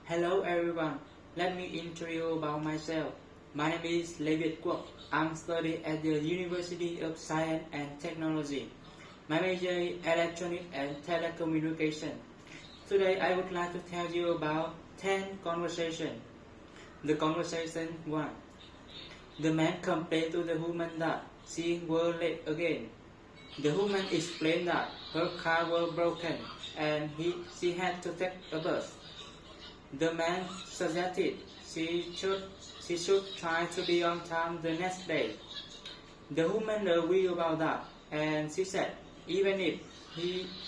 Hello everyone, let me introduce you about myself. My name is Lê Việt Quốc. I'm studying at the University of Science and Technology. My major is Electronic and Telecommunication. Today I would like to tell you about 10 conversations. The conversation 1. The man complained to the woman that she was late again. The woman explained that her car was broken and she had to take a bus. The man suggested she should try to be on time the next day. The woman agreed about that, and she said even if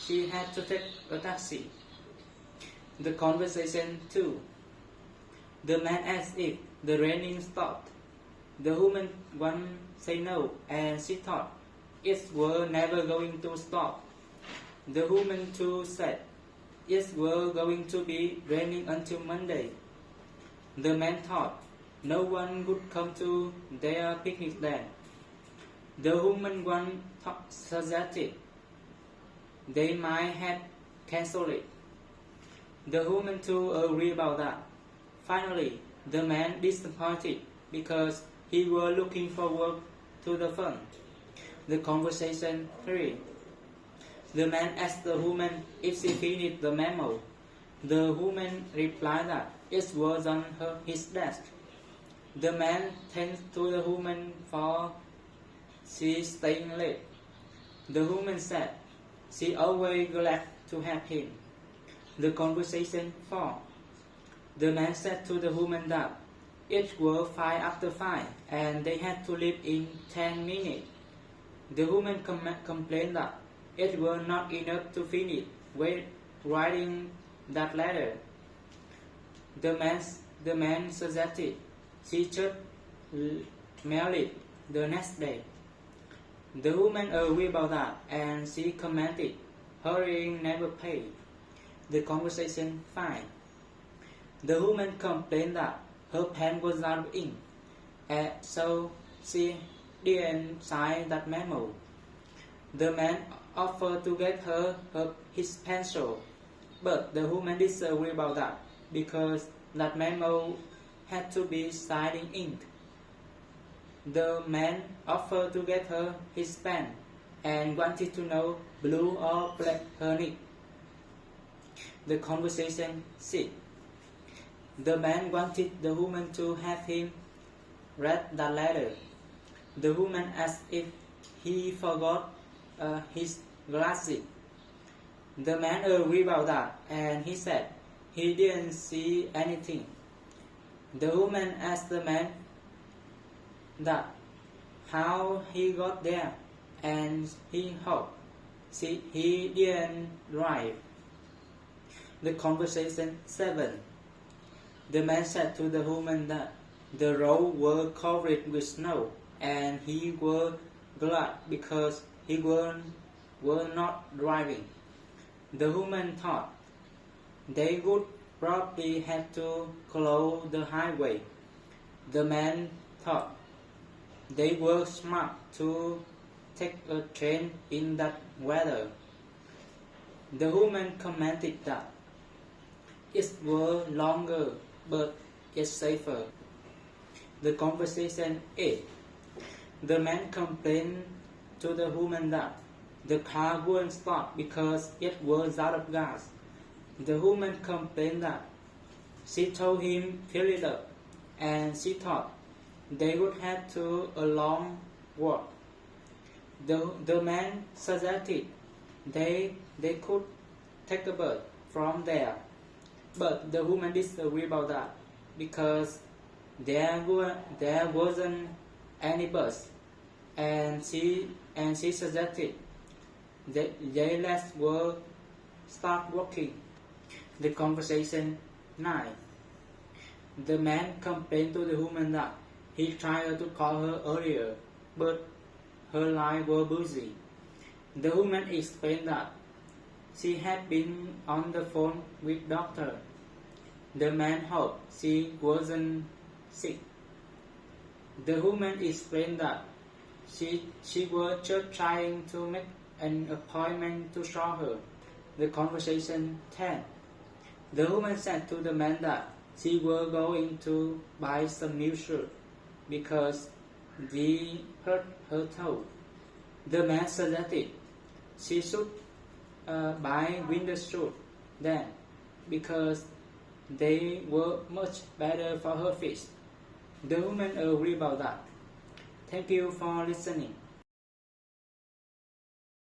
she had to take a taxi. The conversation 2. The man asked if the raining stopped. The woman one said no, and she thought it was never going to stop. The woman two said it was going to be raining until Monday. The man thought no one would come to their picnic then. The woman one suggested they might have cancelled it. The woman two agreed about that. Finally, the man disappointed because he was looking forward to the fun. The conversation 3. The man asked the woman if she finished the memo. The woman replied that it was on his desk. The man thanked to the woman for she staying late. The woman said she always glad to help him. The conversation 4. The man said to the woman that it was 5 after 5 and they had to leave in 10 minutes. The woman complained that it was not enough to finish writing that letter. The man suggested she should mail it the next day. The woman agreed about that, and she commented hurrying never paid. The conversation 5. The woman complained that her pen was out of ink, and so she didn't sign that memo. The man offered to get her his pencil, but the woman disagreed about that because that memo had to be signed in ink. The man offered to get her his pen and wanted to know blue or black her need. The conversation 6. The man wanted the woman to have him read that letter. The woman asked if he forgot his glasses. The man agreed about that, and he said he didn't see anything. The woman asked the man that how he got there, and he hoped he didn't drive. The conversation 7. The man said to the woman that the road was covered with snow, and he was glad because he was not driving. The woman thought they would probably have to close the highway. The man thought they were smart to take a train in that weather. The woman commented that it was longer but it's safer. The conversation 8. The man complained to the woman that the car wouldn't stop because it was out of gas. The woman complained that she told him fill it up, and she thought they would have to a long walk. The man suggested they could take a bus from there, but the woman disagreed about that because there wasn't any bus, and she suggested they let her start walking. The conversation 9. The man complained to the woman that he tried to call her earlier, but her line was busy. The woman explained that she had been on the phone with doctor. The man hoped she wasn't sick. The woman explained that she was just trying to make an appointment to show her. The conversation 10. The woman said to the man that she were going to buy some new shirt because they hurt her toe. The man suggested she should buy winter shirt then because they were much better for her feet. The woman agreed about that. Thank you for listening.